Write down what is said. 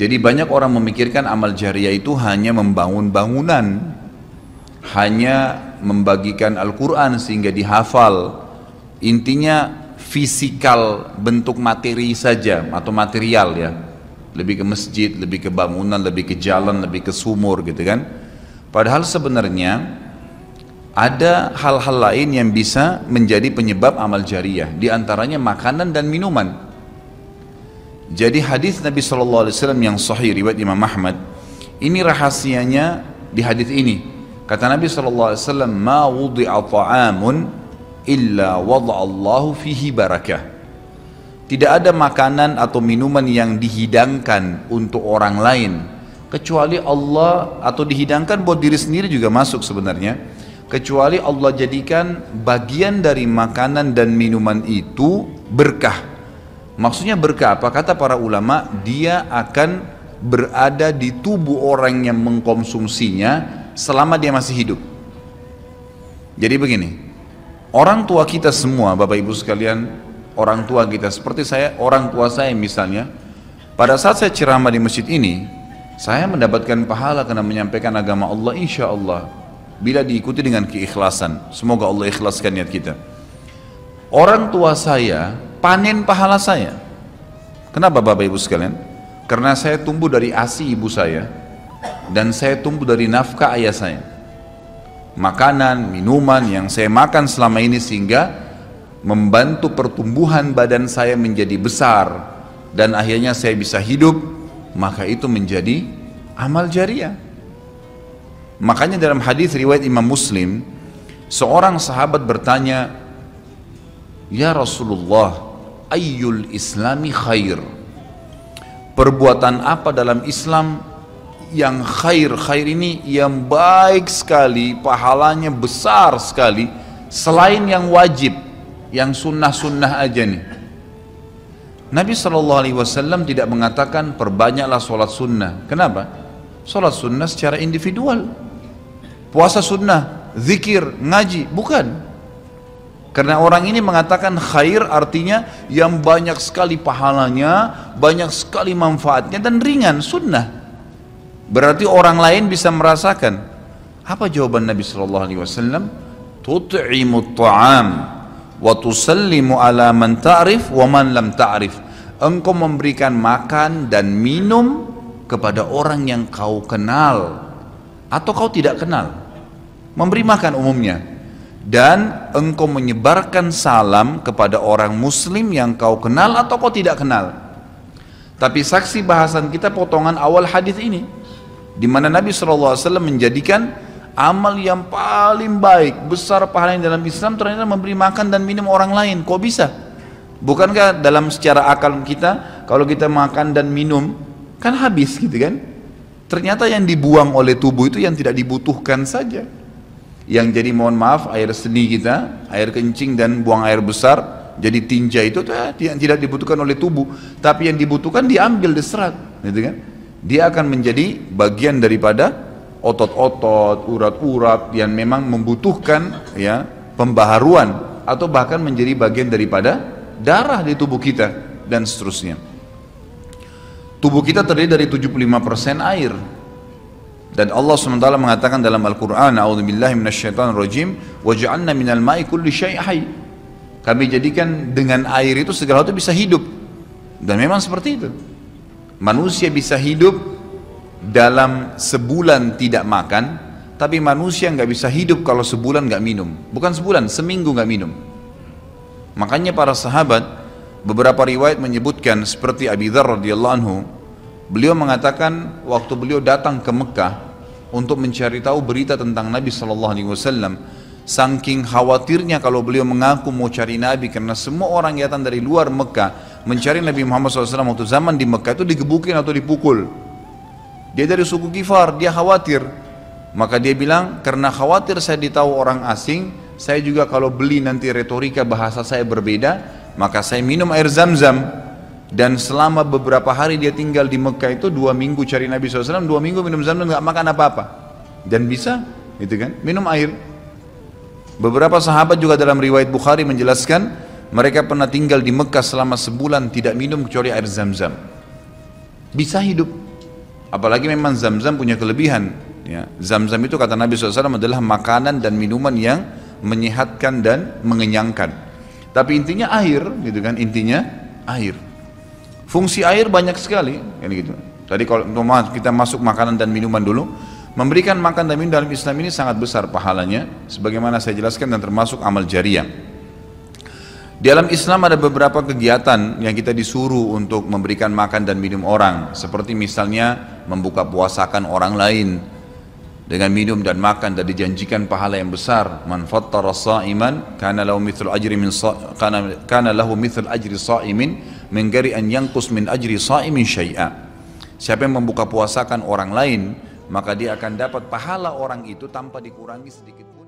Jadi banyak orang memikirkan amal jariah itu hanya membangun bangunan, hanya membagikan Al-Quran sehingga dihafal. Intinya fisikal, bentuk materi saja atau material ya. Lebih ke masjid, lebih ke bangunan, lebih ke jalan, lebih ke sumur gitu kan. Padahal sebenarnya ada hal-hal lain yang bisa menjadi penyebab amal jariah. Di antaranya makanan dan minuman. Jadi hadis Nabi SAW yang sahih riwayat Imam Ahmad, ini rahasianya di hadis ini. Kata Nabi SAW, ma wudi'a ta'amun illa wada'allahu fihi barakah. Tidak ada makanan atau minuman yang dihidangkan untuk orang lain kecuali Allah, atau dihidangkan buat diri sendiri juga masuk sebenarnya, kecuali Allah jadikan bagian dari makanan dan minuman itu berkah. Maksudnya berkah apa? Kata para ulama, dia akan berada di tubuh orang yang mengkonsumsinya selama dia masih hidup. Jadi begini, orang tua kita semua, Bapak Ibu sekalian, orang tua kita seperti saya, orang tua saya misalnya, pada saat saya ceramah di masjid ini, saya mendapatkan pahala karena menyampaikan agama Allah, insya Allah, bila diikuti dengan keikhlasan. Semoga Allah ikhlaskan niat kita. Orang tua saya panen pahala saya. Kenapa Bapak Ibu sekalian? Karena saya tumbuh dari ASI ibu saya, dan saya tumbuh dari nafkah ayah saya. Makanan, minuman yang saya makan selama ini sehingga membantu pertumbuhan badan saya menjadi besar, dan akhirnya saya bisa hidup, maka itu menjadi amal jariah. Makanya dalam hadis riwayat Imam Muslim, seorang sahabat bertanya, ya Rasulullah, ayyul islami khair, perbuatan apa dalam Islam yang khair? Khair ini yang baik sekali, pahalanya besar sekali, selain yang wajib, yang sunnah-sunnah aja nih. Nabi SAW tidak mengatakan perbanyaklah sholat sunnah. Kenapa? Sholat sunnah secara individual, puasa sunnah, zikir, ngaji, bukan. Karena orang ini mengatakan khair artinya yang banyak sekali pahalanya, banyak sekali manfaatnya, dan ringan, sunnah. Berarti orang lain bisa merasakan. Apa jawaban Nabi SAW? Tut'imut ta'am wa tusallimu ala man ta'rif wa man lam ta'rif. Engkau memberikan makan dan minum kepada orang yang kau kenal atau kau tidak kenal. Memberi makan umumnya. Dan engkau menyebarkan salam kepada orang muslim yang kau kenal atau kau tidak kenal. Tapi saksi bahasan kita potongan awal hadis ini, di mana Nabi SAW menjadikan amal yang paling baik, besar pahalanya dalam Islam ternyata memberi makan dan minum orang lain. Kok bisa? Bukankah dalam secara akal kita, kalau kita makan dan minum kan habis gitu kan? Ternyata yang dibuang oleh tubuh itu yang tidak dibutuhkan saja. Yang jadi mohon maaf air seni kita, air kencing dan buang air besar, jadi tinja itu yang tidak dibutuhkan oleh tubuh, tapi yang dibutuhkan diambil, diserat, gitu kan? Dia akan menjadi bagian daripada otot-otot, urat-urat yang memang membutuhkan ya pembaharuan, atau bahkan menjadi bagian daripada darah di tubuh kita dan seterusnya. Tubuh kita terdiri dari 75% air. Dan Allah SWT mengatakan dalam Al-Quran, a'udzubillahi minasyaitonirrajim, waja'alna minal ma'i kulli syai' hayy. Kami jadikan dengan air itu segala sesuatu bisa hidup. Dan memang seperti itu. Manusia bisa hidup dalam sebulan tidak makan, tapi manusia nggak bisa hidup kalau sebulan nggak minum. Bukan sebulan, seminggu nggak minum. Makanya para sahabat, beberapa riwayat menyebutkan seperti Abi Dzar radhiyallahu anhu, beliau mengatakan waktu beliau datang ke Mekah untuk mencari tahu berita tentang Nabi SAW, saking khawatirnya kalau beliau mengaku mau cari Nabi, karena semua orang yang datang dari luar Mekah mencari Nabi Muhammad SAW waktu zaman di Mekah itu digebukin atau dipukul. Dia dari suku Ghifar, dia khawatir. Maka dia bilang, karena khawatir saya ditahu orang asing, saya juga kalau beli nanti retorika bahasa saya berbeda, maka saya minum air Zam-Zam. Dan selama beberapa hari dia tinggal di Mekah itu 2 minggu cari Nabi SAW, 2 minggu minum Zam-Zam, nggak makan apa-apa. Dan bisa, gitu kan, minum air. Beberapa sahabat juga dalam riwayat Bukhari menjelaskan, mereka pernah tinggal di Mekah selama sebulan tidak minum kecuali air Zam-Zam. Bisa hidup. Apalagi memang zam-zam punya kelebihan. Ya. Zam-zam itu kata Nabi SAW adalah makanan dan minuman yang menyehatkan dan mengenyangkan. Tapi intinya air, gitu kan? Intinya air. Fungsi air banyak sekali, kan gitu. Tadi kalau kita masuk makanan dan minuman dulu, memberikan makan dan minum dalam Islam ini sangat besar pahalanya, sebagaimana saya jelaskan, dan termasuk amal jariah. Di dalam Islam ada beberapa kegiatan yang kita disuruh untuk memberikan makan dan minum orang, seperti misalnya membuka puasakan orang lain dengan minum dan makan, dan dijanjikan pahala yang besar. Man fattara sha'iman kana lahu mithlu ajri sha'imin min ghairi an yanqus min ajri sha'imin syai'a. Siapa yang membuka puasakan orang lain, maka dia akan dapat pahala orang itu tanpa dikurangi sedikit.